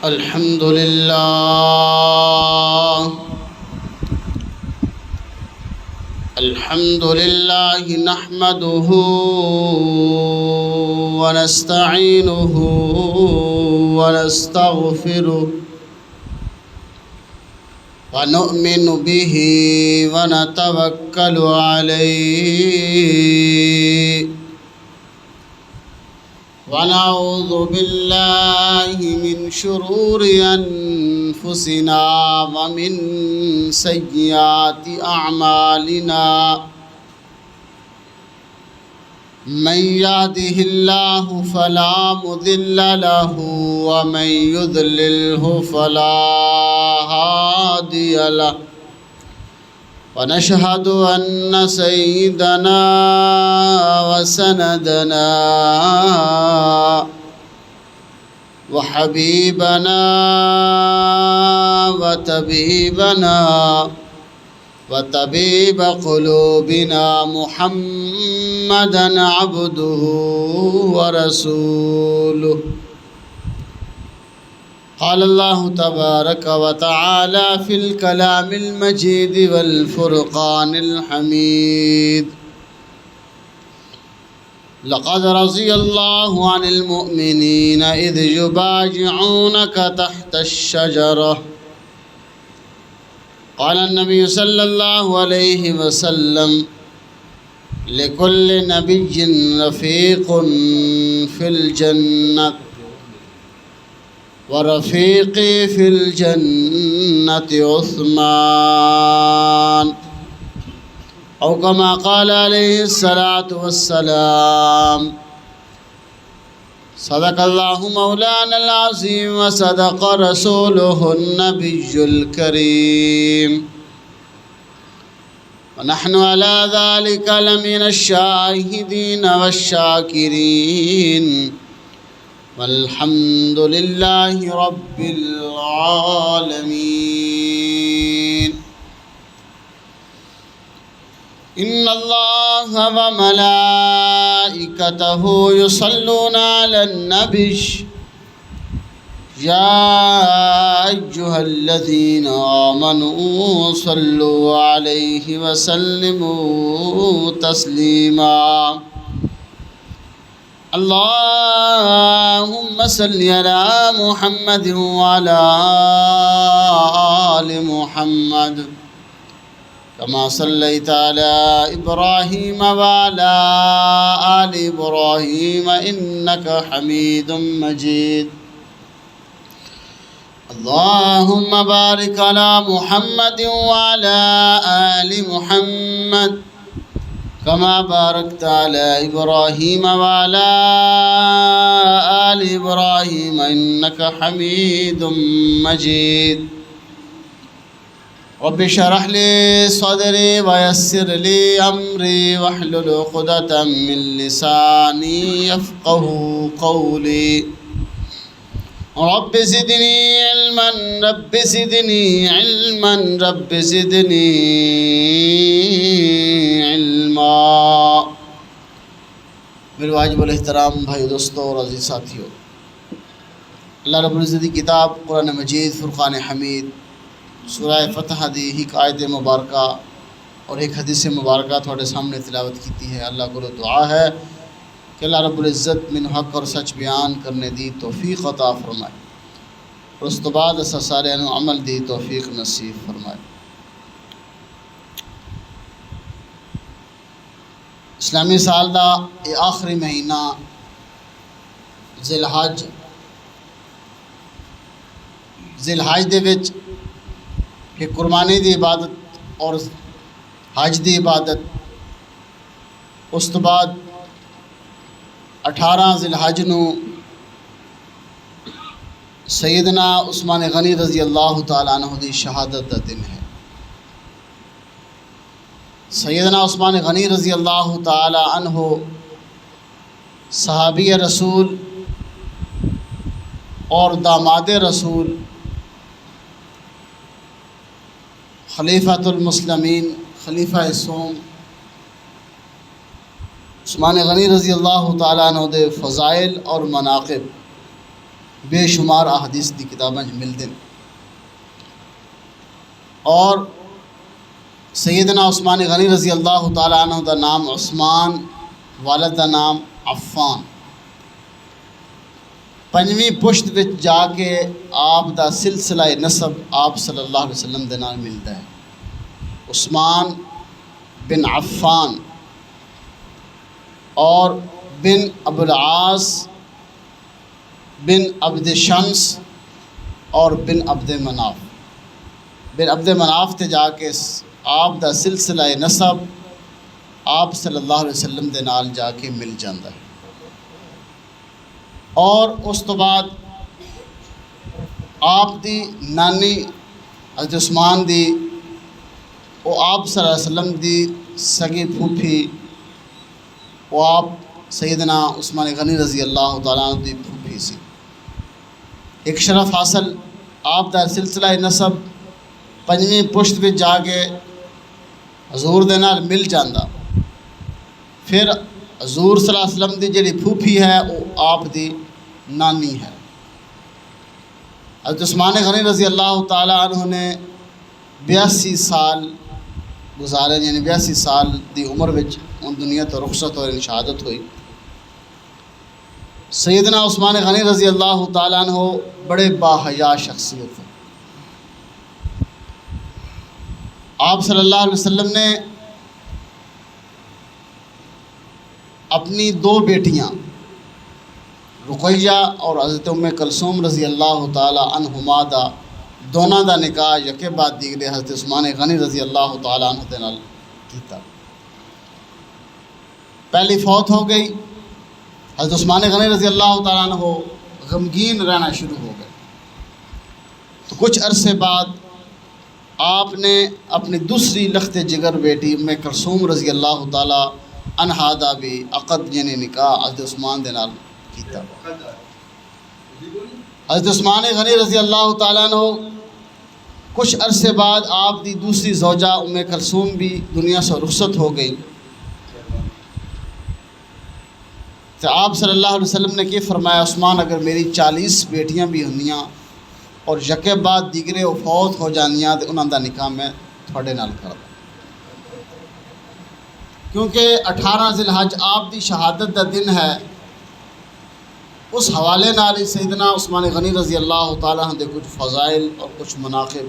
الحمد لله نحمده ونستعينه ونستغفره ونؤمن به ونتوكل عليه ونعوذ بالله من شرور أنفسنا ومن سيئات أعمالنا من يهده الله فلا مضل له ومن يضلله فلا هادي له ونشهد أن سيدنا وسندنا وحبيبنا وطبيب قلوبنا محمدا عبده ورسوله. قال الله تبارك وتعالى في الكلام المجيد والفرقان الحميد: لقد رضي الله عن المؤمنين إذ يبايعونك تحت الشجرة. قال النبي صلى الله عليه وسلم: لكل نبي رفيق في الجنة ورفيقي في الجنة عثمان، أو كما قال عليه الصلاة والسلام. صدق الله مولانا العظيم وصدق رسوله النبي الكريم، ونحن على ذلك لمن الشاهدين والشاكرين، والحمد لله رب العالمين. إن الله وملائكته يصلون على النبي يا أيها الذين آمنوا صلوا عليه وسلموا تسليما. اللهم صل على محمد وعلى آل محمد كما صليت على إبراهيم وعلى آل إبراهيم إنك حميد مجيد. اللهم بارك على محمد وعلى آل محمد كما باركت على إبراهيم وعلى آل إبراهيم إنك حميد مجيد. رب اشرح لي صدري ويسر لي أمري واحلل عقدة من لساني يفقه قولي. رب زدني علما رب زدني علما رب زدني علما. میرے واجب الاحترام بھائی دوستوں اور عزیز ساتھیوں، اللہ رب العزت کی کتاب قرآن مجید فرقان حمید سورہ فتح دی ایک آیت مبارکہ اور ایک حدیث مبارکہ تھوڑے سامنے تلاوت کیتی ہے. اللہ کو دعا ہے کہ اللہ رب العزت من حق اور سچ بیان کرنے دی توفیق عطا فرمائے، اور اس تو بعد اسا سارے عمل دی توفیق نصیب فرمائے. اسلامی سال دا یہ آخری مہینہ ذی الحج دے وچ کہ قربانی دی عبادت اور حج دی عبادت، اس تو بعد 18 ذی الحج نو سیدنا عثمان غنی رضی اللہ تعالیٰ عنہ دی شہادت دا دن ہے. سیدنا عثمان غنی رضی اللہ تعالیٰ عنہ صحابی رسول اور داماد رسول، خلیفۃ المسلمین، خلیفہ سوم عثمان غنی رضی اللہ تعالیٰ عنہ دے فضائل اور مناقب بے شمار احادیث دی کتاباں ملتے ہیں۔ اور سیدنا عثمان غنی رضی اللہ تعالیٰ عنہ دا نام عثمان، والد دا نام عفان۔ پنجویں پشت وچ جا کے آپ دا سلسلہ نسب آپ صلی اللہ علیہ وسلم دے نال ملتا ہے، عثمان بن عفان اور بن ابو العاص بن عبد شمس اور بن عبد مناف۔ بن عبد مناف تے جا کے آپ دا سلسلہ نسب آپ صلی اللہ علیہ وسلم دے نال جا کے مل جاتا ہے۔ اور اس تو بعد آپ دی نانی حضرت عثمان دی وہ آپ صلی اللہ علیہ وسلم دی سگی پھوپھی، وہ آپ سیدنا عثمان غنی رضی اللہ تعالیٰ عنہ دی پھوپھی سی۔ ایک شرف حاصل آپ دا سلسلہ نسب پنجویں پشت وچ جا کے حضور دے نال مل جاندہ۔ پھر حضور صلی اللہ علیہ وسلم دی جڑی پھوپھی ہے وہ آپ دی نانی ہے۔ حضرت عثمان غنی رضی اللہ تعالیٰ عنہ نے 82 سال گزارے، یعنی 82 سال دی عمر وچ ان دنیا تو رخصت اور شہادت ہوئی۔ سیدنا عثمان غنی رضی اللہ تعالیٰ عنہ بڑے باحیا شخصیت ہیں۔ آپ صلی اللہ علیہ وسلم نے اپنی 2 بیٹیاں رقیہ اور حضرت ام کلثوم رضی اللہ تعالیٰ عنہما دا دونوں دا نکاح یکے بعد دیگرے حضرت عثمان غنی رضی اللہ تعالیٰ عنہ دے نال کیتا۔ پہلی فوت ہو گئی، حضرت عثمان غنی رضی اللہ تعالیٰ عنہ غمگین رہنا شروع ہو گئے۔ تو کچھ عرصے بعد آپ نے اپنی دوسری لخت جگر بیٹی ام کلثوم رضی اللہ تعالیٰ عنہا دا بھی عقد یعنی نکاح حضرت عثمان دے نال کیتا۔ حضرت عثمان غنی رضی اللہ تعالیٰ عنہ کچھ عرصے بعد آپ دی دوسری زوجہ ام کلثوم بھی دنیا سے رخصت ہو گئی۔ تو آپ صلی اللہ علیہ وسلم نے یہ فرمایا، عثمان اگر میری 40 بیٹیاں بھی ہوندیاں اور یکے بعد دیگرے وہ فوت ہو جاندیاں تو انہاں دا نکاح میں تھوڑے نال کر دوں، کیونکہ 18 ذی الحج آپ دی شہادت دا دن ہے۔ اس حوالے نال ہی سیدنا عثمان غنی رضی اللہ تعالیٰ عنہ دے کچھ فضائل اور کچھ مناقب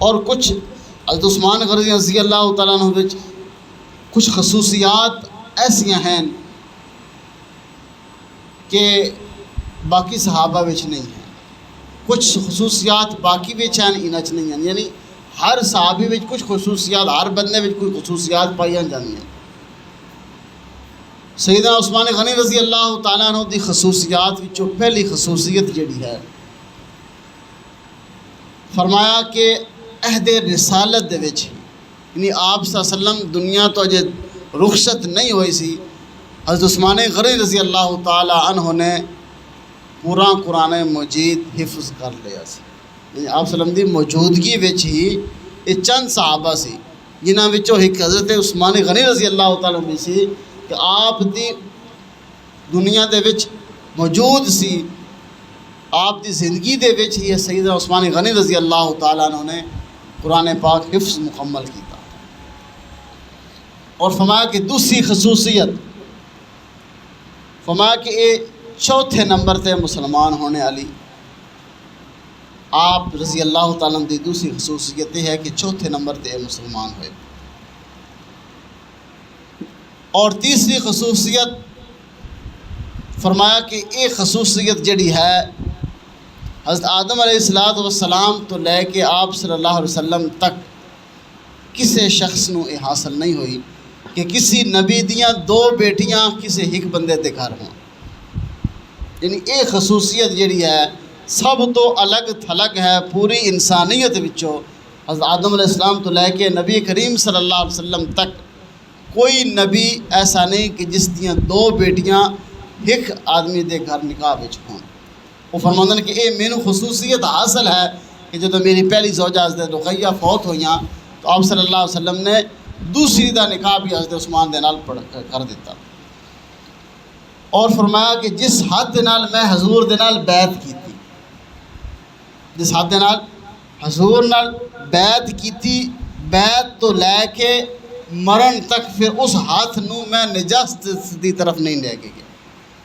اور کچھ حضرت عثمان غنی رضی اللہ تعالیٰ عنہ وچ کچھ خصوصیات ایسیاں ہیں کہ باقی صحابہ وچ نہیں ہیں، کچھ خصوصیات باقی وچ ہیں انہاں وچ نہیں ہیں، یعنی ہر صحابی وچ کچھ خصوصیات، ہر بندے وچ کوئی خصوصیات پائی جاندی ہیں۔ سیدنا عثمان غنی رضی اللہ تعالیٰ عنہ دی خصوصیات وچوں پہلی خصوصیت جڑی ہے، فرمایا کہ عہد رسالت دے وچ یعنی آپ صلی اللہ علیہ وسلم دنیا تو اجے رخصت نہیں ہوئی سی، حضرت عثمان غنی رضی اللہ تعالیٰ عنہ نے پورا قرآن مجید حفظ کر لیا سی۔ یعنی آپ صلی اللہ علیہ وسلم دی موجودگی وچ ہی یہ چند صحابہ سی جنہاں وچوں ایک حضرت عثمان غنی رضی اللہ تعالیٰ عنہ سی کہ آپ دی دنیا دے وچ موجود سی، آپ دی زندگی دے وچ ہی سیدنا عثمان غنی رضی اللہ تعالیٰ عنہ نے قرآن پاک حفظ مکمل کیتا۔ اور فرمایا کہ دوسری خصوصیت فرمایا کہ یہ چوتھے نمبر تے مسلمان ہونے والی آپ رضی اللہ تعالیٰ عنہ دی دوسری خصوصیت یہ ہے کہ چوتھے نمبر تے مسلمان ہوئے۔ اور تیسری خصوصیت فرمایا کہ یہ خصوصیت جڑی ہے حضرت آدم علیہ السلام تو لے کے آپ صلی اللہ علیہ وسلم تک کسی شخص نو یہ حاصل نہیں ہوئی کہ کسی نبی دیاں 2 بیٹیاں کسی ایک بندے دے گھر ہوں۔ یعنی یہ خصوصیت جڑی ہے سب تو الگ تھلگ ہے پوری انسانیت وچوں، حضرت آدم علیہ السلام تو لے کے نبی کریم صلی اللہ علیہ وسلم تک کوئی نبی ایسا نہیں کہ جس دیاں 2 بیٹیاں ایک آدمی دے گھر نکاح وچ ہوں۔ وہ فرماندے ہیں کہ یہ مینوں خصوصیت حاصل ہے کہ جدوں میری پہلی زوجہ حضرت رقیہ فوت ہوئیاں تو آپ صلی اللہ علیہ وسلم نے دوسری دا نکاح بھی حضرت عثمان دے نال کر دیتا۔ اور فرمایا کہ جس حد دے نال میں حضور دے نال بیعت کیتی، جس حد دے نال حضور نال بیعت کیتی، بیعت تو لے کے مرن تک پھر اس ہاتھ نو میں نجاست دی طرف نہیں لے کے گیا،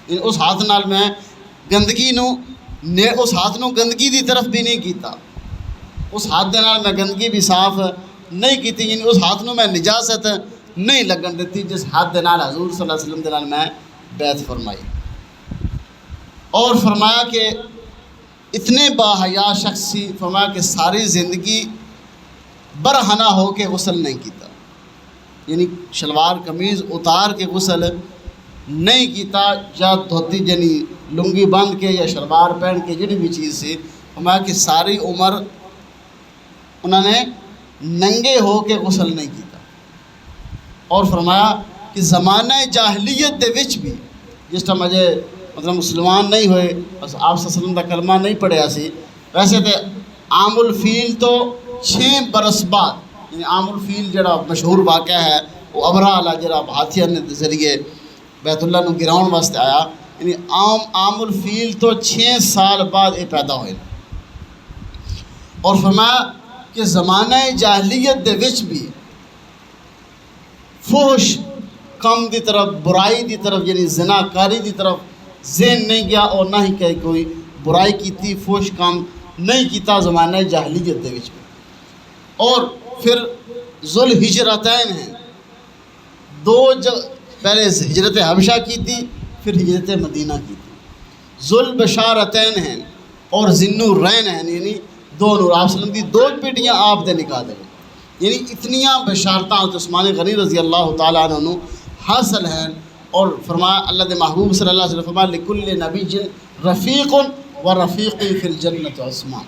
یعنی اس ہاتھ نال میں گندگی نو اس ہاتھ نو گندگی دی طرف بھی نہیں کیتا، اس ہاتھ دے نال میں گندگی بھی صاف نہیں کیتی، یعنی اس ہاتھ نو میں نجاست نہیں لگن دیتی جس ہاتھ دے نال حضور صلی اللہ علیہ وسلم دے نال میں بیعت فرمائی۔ اور فرمایا کہ اتنے با حیا شخص سی، فرمایا کہ ساری زندگی برہنہ ہو کے غسل نہیں کیتا، یعنی شلوار قمیض اتار کے غسل نہیں کیتا، یا دھوتی یعنی لنگی باندھ کے یا شلوار پہن کے جڑی بھی چیز سی، فرمایا کہ ساری عمر انہوں نے ننگے ہو کے غسل نہیں کیتا۔ اور فرمایا کہ زمانہ جاہلیت دے وچ بھی جس طرح مجھے مطلب مسلمان نہیں ہوئے، بس آپ صلی اللہ علیہ وسلم دا کلمہ نہیں پڑھیا سی، ویسے تے عام الفیل تو 6 برس بعد، یعنی عام الفیل جڑا مشہور واقعہ ہے وہ ابرا والا جڑا ہاتھیاں کے ذریعے بیت اللہ نو گراؤن واسطے آیا، یعنی عام الفیل تو 6 سال بعد یہ پیدا ہوئے۔ اور فرمایا کہ زمانہ جاہلیت دے وچ بھی فحش کم دی طرف، برائی دی طرف یعنی زنا کاری دی طرف ذہن نہیں گیا، اور نہ ہی کہ کوئی برائی کیتی، فحش کام نہیں کیتا زمانہ جاہلیت دے وچ بھی۔ اور پھر ذوالہجرتین ہیں، پہلے ہجرت حبشہ کی تھی، پھر ہجرت مدینہ کی تھی۔ ذوالبشارتین ہیں اور ذی-النورین ہیں، یعنی 2 نور، آپ وسلم کی 2 بیٹیاں آپ دے نکاح دے، یعنی اتنیاں بشارتاں عثمان غنی رضی اللہ تعالیٰ عنہ حاصل ہیں۔ اور فرمایا اللہ دے محبوب صلی اللہ علیہ وسلم فرمایا لکل نبی رفیق و رفیقی فی الجنت عثمان،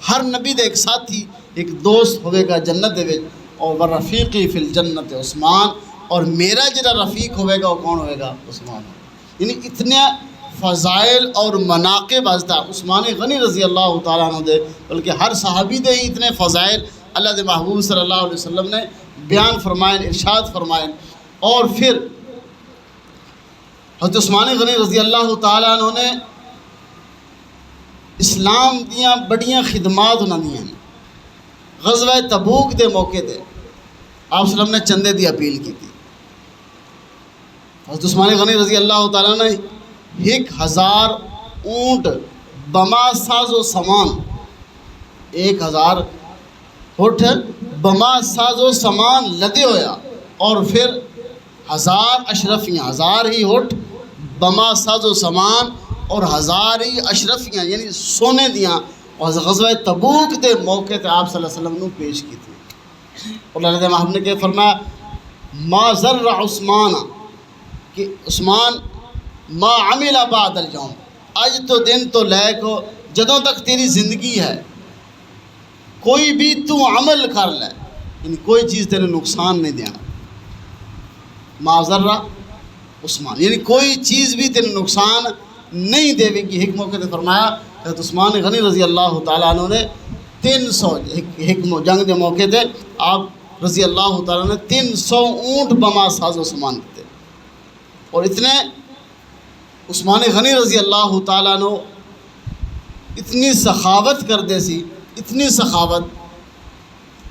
ہر نبی دے ایک ساتھی، ایک دوست ہوئے گا جنت دے وچ، اور و رفیقی فی الجنت عثمان، اور میرا جڑا رفیق ہوئے گا وہ کون ہوئے گا؟ عثمان ہوگا۔ یعنی اتنے فضائل اور مناقب واسطہ عثمان غنی رضی اللہ تعالیٰ عنہ دے، بلکہ ہر صحابی دے ہی اتنے فضائل اللہ دے محبوب صلی اللہ علیہ وسلم نے بیان فرمائیں، ارشاد فرمائیں۔ اور پھر حضرت عثمان غنی رضی اللہ تعالیٰ عنہ نے اسلام دیاں بڑیاں خدمات انہوں نے ہیں۔ غزوہ تبوک دے موقع تے آپ صلی اللہ علیہ وسلم نے چندے دی اپیل کی تھی۔ حضرت عثمان غنی رضی اللہ تعالیٰ نے 1000 اونٹ بما ساز و سامان، 1000 اونٹ بما ساز و سامان لدے ہویا، اور پھر 1000 اشرفیاں، 1000 ہی اونٹ بما ساز و سامان اور 1000 ہی اشرفیاں یعنی سونے دیاں، اور غزوہ تبوک دے موقع تے آپ صلی اللہ علیہ وسلم نے پیش کی تھی۔ اور اللہ محمد نے کہ فرمایا ما ذر عثمان، کہ عثمان ما عمل بعد اليوم، اج تو دن تو لے کو جدوں تک تیری زندگی ہے کوئی بھی تو عمل کر لے، یعنی کوئی چیز تیرے نقصان نہیں دینا۔ ما ذر عثمان یعنی کوئی چیز بھی تیرے نقصان نہیں دے گی۔ ایک موقع تے فرمایا حضرت عثمان غنی رضی اللہ تعالیٰ عنہ نے 300 ایک جنگ دے موقع تے آپ رضی اللہ تعالیٰ نے 300 اونٹ بما ساز و سامان دیتے، اور اتنے عثمان غنی رضی اللہ تعالیٰ عنہ اتنی سخاوت کردے سی، اتنی سخاوت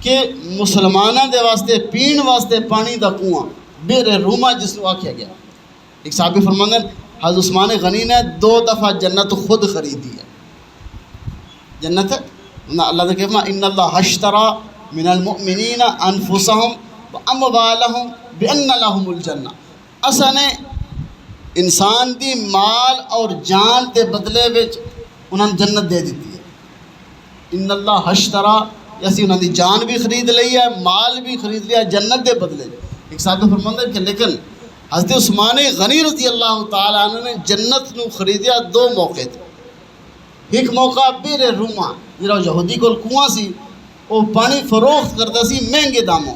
کہ مسلمانوں دے واسطے پین واسطے پانی دا کنواں بئر روما جس کو آکھیا گیا، ایک صحابی فرماندے ہیں حضرت عثمان غنی نے 2 دفعہ جنت خود خریدی ہے۔ جنت اللہ نے کہا ان اللہ اشترى من المؤمنین انفسهم واموالهم بان لهم الجنہ، اساں نے انسان دی مال اور جان دے بدلے وچ انہاں نے جنت دے دیتی ہے۔ ان اللہ اشترى، اسی انہاں دی جان بھی خرید لئی ہے، مال بھی خرید لیا جنت دے بدلے۔ ایک صاحب فرماندے کہ لیکن حضرت عثمان غنی رضی اللہ تعالیٰ عنہ نے جنت نو خریدیا 2 موقع تھے۔ ایک موقع بئر روما جڑا یہودی کول کنواں سی، وہ پانی فروخت کرتا سی مہنگے داموں،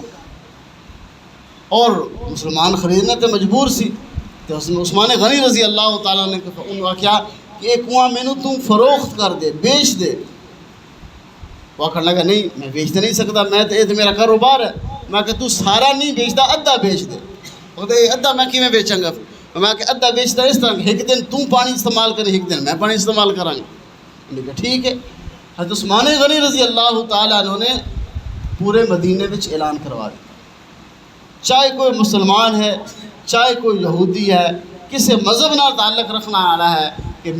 اور مسلمان خریدنے تے مجبور سی، تو عثمان غنی رضی اللہ تعالیٰ نے انہوں نے کہا کہ یہ کنواں مینوں تو فروخت کر دے، بیچ دے۔ وہ کہنے لگا نہیں میں بیچ نہیں سکتا، میں تو میرا کاروبار ہے، میں کہ تو سارا نہیں بیچتا ادھا بیچ دے۔ وہ کہتے ادھا میں کیویں بیچاں گا؟ میں کہ ادھا بیچتا اس طرح کہ ایک دن تو پانی استعمال کریں ایک دن میں پانی استعمال کروں گا. میں نے کہا ٹھیک ہے. حضرت عثمان غنی رضی اللہ تعالیٰ عنہ نے پورے مدینے میں اعلان کروا دیا, چاہے کوئی مسلمان ہے چاہے کوئی یہودی ہے, کسی مذہب نہ تعلق رکھنا والا ہے, کہ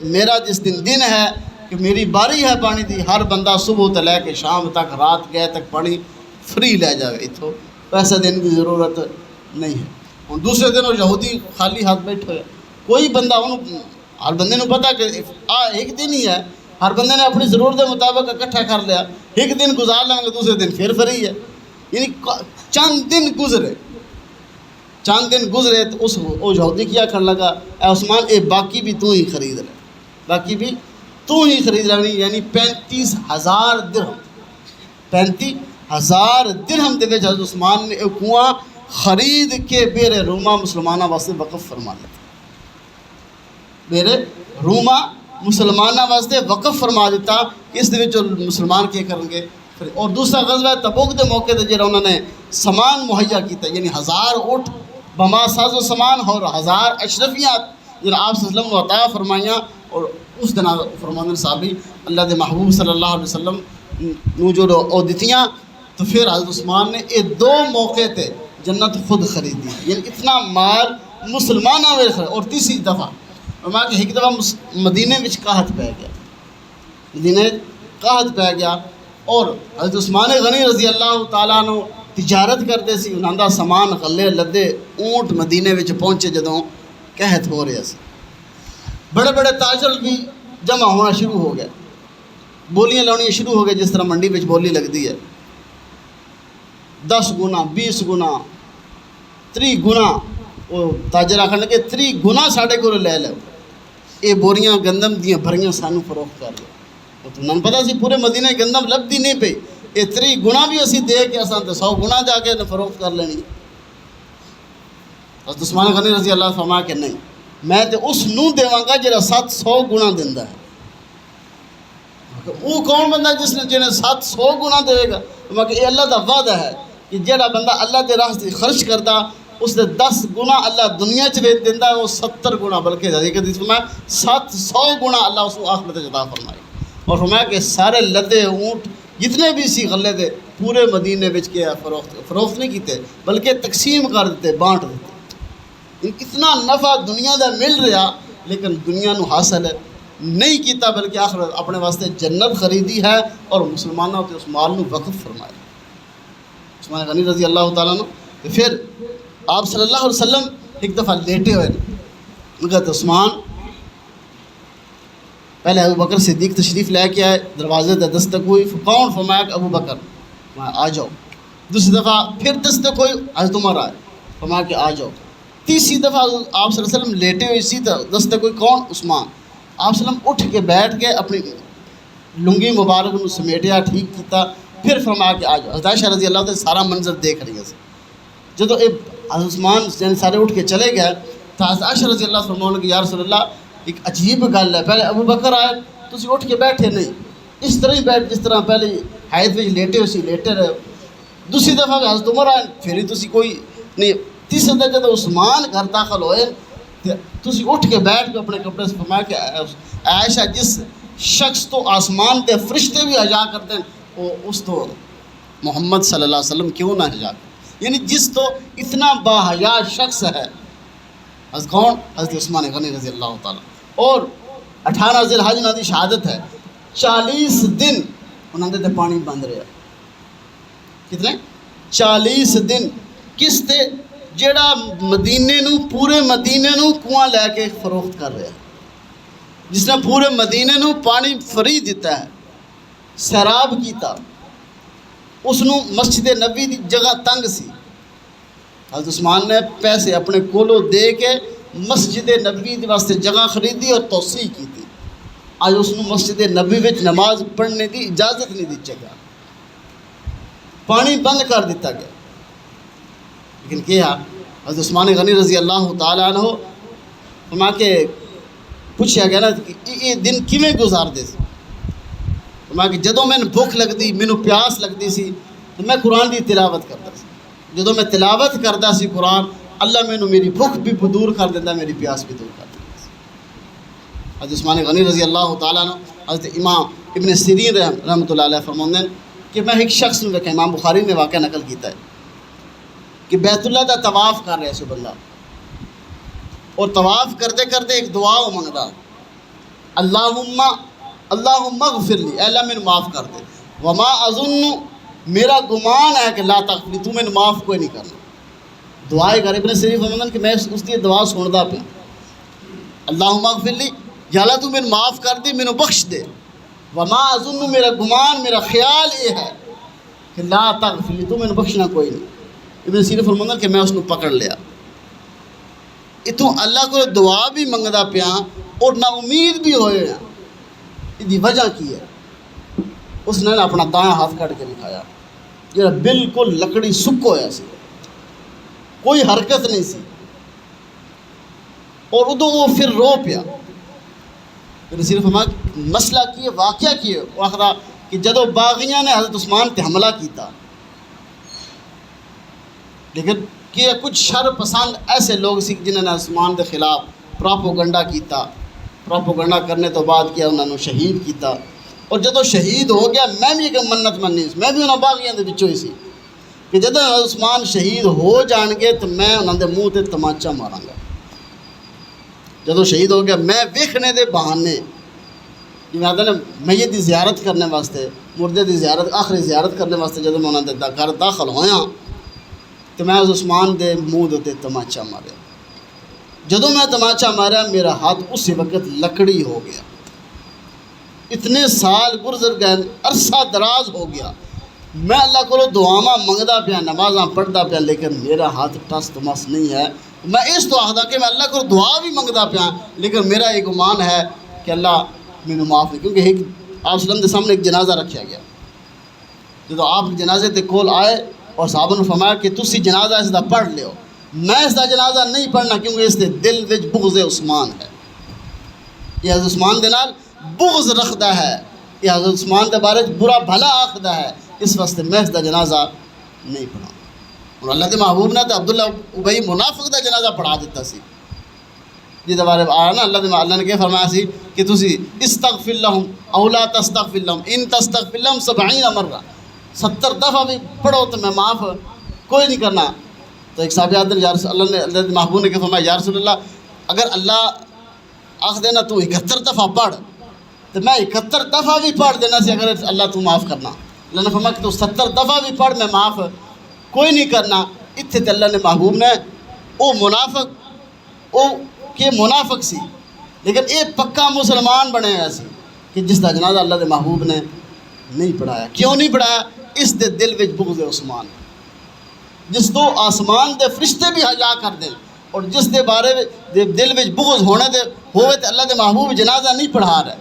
میرا جس دن ہے کہ میری باری ہے پانی دی, ہر بندہ صبح تو لے کے شام تک رات گئے تک پانی فری لے جائے, اتوں پیسہ دینے کی ضرورت نہیں ہے. اور دوسرے دن وہ یہودی خالی ہاتھ بیٹھے ہوئے, کوئی بندہ ہر بندے نے پتا کہ ایک دن ہی ہے, ہر بندے نے اپنی ضرورت کے مطابق اکٹھا کر لیا, ایک دن گزار لیں گے دوسرے دن پھر فری ہے. یعنی چند دن گزرے تو وہ یہودی کیا کرنے لگا, اے عثمان اے باقی بھی تو ہی خرید لے, باقی بھی تو ہی خرید لے. یعنی 35,000 درہم, 35,000 درہم دے وچ حضرت عثمان نے ایک کنواں خرید کے بیرے روما مسلمانہ واسطے وقف فرما لیتا, بیرے روما مسلمانہ واسطے وقف فرما دیتا. اس دے وچ مسلمان کیا کریں گے. اور دوسرا غزوہ تبوک دے موقع تے جڑا انہوں نے سامان مہیا کیتا, یعنی 1000 اونٹ بما ساز و سامان اور 1000 اشرفیات جنہاں آپ صلی اللہ علیہ وسلم نے عطا فرمائیاں. اور اس دن فرماندن صحابی اللہ دے محبوب صلی اللہ علیہ وسلم نو جو او دتیاں, تو پھر حضرت عثمان نے یہ 2 موقع تے جنت خود خریدی. یعنی اتنا مال مسلمانوں میں خرید. اور تیسری دفعہ فرمایا کہ ایک دفعہ مدینے میں قحط پہ گیا, مدینے قحط پہ گیا, اور حضرت عثمان غنی رضی اللہ تعالیٰ عنہ تجارت کرتے سی, انہاں دا سامان غلے لدے اونٹ مدینے میں پہنچے جدوں قحط ہو رہا سی. بڑے بڑے تاجر بھی جمع ہونا شروع ہو گئے, بولیاں لاؤنیاں شروع ہو گئے, جس طرح منڈی میں بولی لگتی ہے 10 گنا 20 گنا 30 گنا. وہ تاجر آخر لگے 30 گنا ساڑھے کو لے لو, یہ بوریاں گندم دیاں بھریاں سانو فروخت کر دو. تو انہوں نے پتا سی پورے مدینہ گندم لبھی نہیں پئی, یہ 30 گنا بھی اسی دے کے اساں تے 100 گنا جا کے فروخت کر لینی. حضرت عثمان غنی رضی اللہ فرمایا کہ نہیں, میں تے اس نوں دیواں گا جڑا 700 گنا دیندا ہے. وہ کون بندہ جس نے جنہیں 700 گنا دے گا؟ کہ یہ اللہ دا وعدہ ہے کہ جڑا بندہ اللہ دے راہ سے خرچ کرتا اس دے 10 گنا اللہ دنیا چ ویچ دیندا ہے, وہ 70 گنا بلکہ حدیث فرمایا 700 گنا اللہ اس کو آخرت عطا فرمائے. اور فرمایا کہ سارے لدے اونٹ جتنے بھی سی غلے دے پورے مدینے وچ کے فروخت نہیں کیتے بلکہ تقسیم کر دیتے, بانٹ دیتے. اتنا نفع دنیا دا مل رہا لیکن دنیا نو حاصل نہیں کیتا, بلکہ آخرت اپنے واسطے جنت خریدی ہے اور مسلمانوں کے اس مال نو وقف فرمایا. عثمان غنی رضی اللہ تعالیٰ عنہ. پھر آپ صلی اللہ علیہ وسلم ایک دفعہ لیٹے ہوئے, مگر عثمان پہلے ابو بکر صدیق تشریف لے کے آئے, دروازے تے دستک ہوئی, کون؟ فرمایا کہ ابو بکر, آ جاؤ. دوسری دفعہ پھر دستک ہوئی, حضرت عمر آئے, فرمایا کہ آ جاؤ. تیسری دفعہ آپ صلی اللہ علیہ وسلم لیٹے ہوئے اسی دستک ہوئی, کون؟ عثمان. آپ صلی اللہ علیہ وسلم اٹھ کے بیٹھ کے اپنی لنگی مبارک کو سمیٹیا, ٹھیک کیتا, پھر فرمایا کہ آ جاؤ. حضرت عائشہ رضی اللہ تعالیٰ سارا منظر دیکھ رہی ہے. جدو حضرت عثمان سارے اٹھ کے چلے گئے تو حضرت عائشہ رضی اللہ فرمانے کہ یا رسول اللہ ایک عجیب گل ہے, پہلے ابو بکر آئے تسی اٹھ کے بیٹھے نہیں, اس طرح ہی بیٹھ جس طرح پہلے حیض میں لیٹے ہو سی لیٹے رہے. دوسری دفعہ حضرت عمر آئے, پھر ہی تسی کوئی نہیں. تیسری دفعہ جب عثمان گھر داخل ہوئے تسی اٹھ کے بیٹھ کے اپنے کپڑے سے فرمایا کہ عائشہ جس شخص تو آسمان کے فرشتے بھی حیا کرتے ہیں وہ اس تو محمد صلی اللہ علیہ وسلم کیوں نہ حیا کرتے, یعنی جس تو اتنا باحیا شخص ہے. حضرت کون؟ حضرت عثمان غنی رضی اللہ تعالیٰ. اور 18 ذی الحج انہوں کی شہادت ہے, 40 دن انہوں نے پانی بند رہا. کتنے؟ 40 دن. کس تے؟ جیڑا مدینے نو پورے مدینے نو کنواں لے کے فروخت کر رہا ہے, جس نے پورے مدینے نو پانی فری دیتا ہے, سیراب کیتا, اس نو مسجد نبی دی جگہ تنگ سی. حضرت عثمان نے پیسے اپنے کولو دے کے مسجد نبی دی واسطے جگہ خریدی اور توسیع کی تھی. آج اس نو مسجد نبی وچ نماز پڑھنے دی اجازت نہیں دی جگہ, پانی بند کر دیتا گیا. لیکن کیا حضرت عثمان غنی رضی اللہ تعالیٰ عنہ فرما کے پوچھا گیا نا کہ یہ دن کیویں گزار دے سی. فرما کہ جدوں میں بھوک لگتی, مینوں پیاس لگتی سی تو میں قرآن دی تلاوت کرتا سی. جدوں میں تلاوت کرتا سی قرآن, اللہ مینوں میری بھوک بھی دور کر دیتا، میری پیاس بھی دور کر دیتا۔ حضرت عثمان غنی رضی اللہ تعالیٰ عنہ، حضرت امام ابن سیرین رحمۃ اللہ علیہ فرماتے ہیں کہ میں ایک شخص نے دیکھا، امام بخاری نے واقعہ نقل کیتا ہے کہ بیت اللہ دا طواف کر رہے سب اللہ، اور طواف کرتے کرتے ایک دعا وہ منگدا، اللہم اغفر لی، اے اللہ مینوں معاف کر دے، وما اظن، میرا گمان ہے کہ لا تغفر لی، تو مینوں معاف کوئی نہیں کرنا۔ دعائے کر ابن سیرین فرماتے ہیں کہ میں اس کی دعا سندا پیا، اللہم اغفر لی، یا اللہ تو مینوں معاف کر دے، مینوں بخش دے، وما اظن، میرا گمان، میرا خیال یہ ہے کہ لا تغفر لی، تو مینوں بخشنا کوئی نہیں۔ ابن سیرین فرماتے ہیں کہ میں اس کو پکڑ لیا، اتوں اللہ کو دعا بھی منگدا پیا اور نا امید بھی ہوئے ہیں۔ یہ وجہ کی ہے؟ اس نے اپنا دایاں ہاتھ کٹ کے دکھایا جہاں بالکل لکڑی سک ہویا سی، کوئی حرکت نہیں سی، اور ادو وہ پھر رو پیا۔ پھر صرف ہم مسئلہ کی واقعہ کی وہ آخرا کہ جدو باغیاں نے حضرت عثمان تے حملہ کیتا، لیکن کہ کچھ شر پسند ایسے لوگ سی جنہوں نے عثمان کے خلاف پراپوگنڈا کیتا، پراپوگنڈا کرنے تو بعد کیا انہوں نے شہید کیتا، اور جدو شہید ہو گیا میں بھی ایک منت منی، میں بھی انہوں باغیاں دے وچوں ہی سی کہ جدو عثمان شہید ہو جان گے تو میں انہوں دے منہ تے تماچا ماراں گا۔ جدو شہید ہو گیا میں ویکھنے دے بہانے، جی آتے ہیں میت دی زیارت کرنے واسطے، مردے دی زیارت، آخری زیارت کرنے واسطے جدو میں انہوں دے گھر داخل ہویا تو میں عثمان دے منہ دے تماچا ماریا۔ جدو میں تماچا ماریا میرا ہاتھ اسی وقت لکڑی ہو گیا۔ اتنے سال گزر گئے، عرصہ دراز ہو گیا، میں اللہ کو دعاواں منگدا پیا، نمازاں پڑھدا پیا، لیکن میرا ہاتھ ٹس تمس نہیں ہے۔ میں اس تو آخدا کہ میں اللہ کو دعا بھی منگدا پیا، لیکن میرا یہ گمان ہے کہ اللہ مینوں معاف نہیں، کیونکہ ایک آپ وسلم کے سامنے ایک جنازہ رکھا گیا۔ جب آپ جنازے تے کول آئے اور صحابہ نے فرمایا کہ تسی جنازہ اس دا پڑھ لیو، میں اس دا جنازہ نہیں پڑھنا کیونکہ اس دے دل وچ بغض عثمان ہے، یہ حضرت عثمان دے نال بغض رکھدا ہے، یہ حضرت عثمان دے بارے برا بھلا آکھدا ہے، اس واسطے میں اس دا جنازہ نہیں پڑھا۔ اور اللہ دے محبوب نے تو عبداللہ ابی منافق دا جنازہ پڑھا دیتا سی، جی بارے آیا نا اللہ نے کیا فرمایا سی کہ تسی استغفر لہم او لا تستغفر لہم ان تستغفر لہم 70 مرہ، 70 دفعہ بھی پڑھو تو میں معاف کوئی نہیں کرنا۔ تو ایک صحابی آتے ہیں اللہ نے اللہ کے محبوب نے کیا فرمایا، یا رسول اللہ اگر اللہ آخ دینا تو 71 دفعہ پڑھ تو میں 71 دفعہ بھی پڑھ دینا سی اگر اللہ تو معاف کرنا۔ اللہ نے فرمایا کہ تو 70 دفعہ بھی پڑھ میں معاف کوئی نہیں کرنا۔ اتنے تے اللہ نے محبوب نے او منافق او کہ منافق سی لیکن اے پکا مسلمان بنے ہویا سی کہ جس دا جنازہ اللہ دے محبوب نے نہیں پڑھایا۔ کیوں نہیں پڑھایا؟ اس دے دل وچ بغض عثمان، جس تو آسمان دے فرشتے بھی حیا کر دیں، اور جس دے بارے دل وچ بغض ہونے دے ہوئے تے اللہ دے محبوب جنازہ نہیں پڑھا رہا۔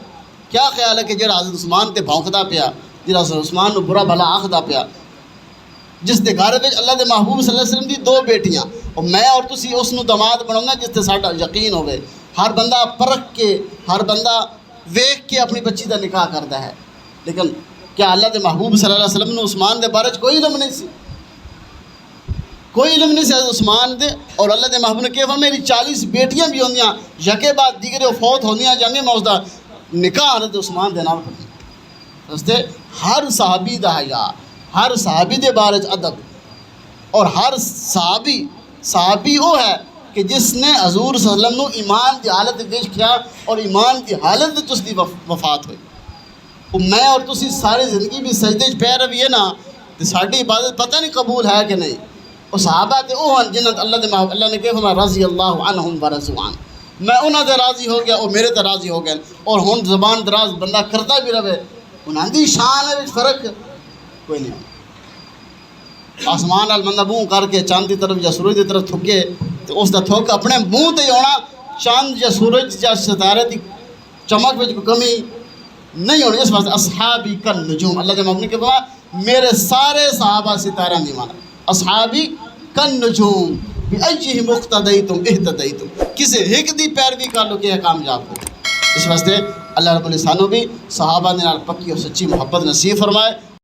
کیا خیال ہے کہ جڑا حضرت عثمان تے بھونکدا پیا، جڑا حضرت عثمان نو برا بھلا آکھدا پیا، جس دے گھر وچ اللہ دے محبوب صلی اللہ علیہ وسلم دی 2 بیٹیاں، اور میں اور تسی اس نو داماد بناؤں جس تے ساڈا یقین ہوئے۔ ہر بندہ پرکھ کے، ہر بندہ ویکھ کے اپنی بچی دا نکاح کردا ہے، لیکن کیا اللہ دے محبوب صلی اللہ علیہ وسلم نے عثمان دے بارے کوئی علم نہیں سی؟ کوئی علم نہیں سی حضرت عثمان دے، اور اللہ دے محبوب نے کہا فرمایا میری 40 بیٹیاں بھی ہوندیاں، یکے بعد دیگرے فوت ہوندیاں جاندیاں، میں اس دا نکاح حضرت عثمان دے نال کروں۔ اس تے ہر صحابی دا حیا، ہر صحابی دے بارے ادب، اور ہر صحابی وہ ہے کہ جس نے حضور صلی اللہ علیہ وسلم نو ایمان دی حالت وچ کیا اور ایمان دی حالت وچ اس دی وفات ہوئی۔ میں اور تسی ساری زندگی بھی سجدے چ پے رہیے نا تو ساری عبادت پتہ نہیں قبول ہے کہ نہیں۔ اور صحابہ تے وہ ہیں جنہاں اللہ دے محبوب اللہ نے کہا فرمایا رضی اللہ عنہم ورضوا عنہ، میں انہاں تے راضی ہو گیا اور میرے تے راضی ہو گئے۔ اور ہن زبان دراز بندہ کرتا بھی رہے، انہاں دی شان وچ فرق کوئی نہیں۔ آسمان نال بندہ منہ کر کے چاند کی طرف یا سورج کی طرف تھکے تو اس دا تھک اپنے منہ تے ہونا، چاند یا سورج یا ستارے دی چمک وچ کوئی کمی نہیں ہونی۔ اس واسطے اصحابی کالنجوم، اللہ کے محبوب نے کہا میرے سارے صحابہ ستارہ نہیں مانا، اصحابی کالنجوم بأیہم اقتدیتم اہتدیتم، کسی ایک دی پیروی کر لو کہ کامیاب ہو۔ اس واسطے اللہ رب العزت بھی صحابہ نے پکی اور سچی محبت نصیب فرمائے۔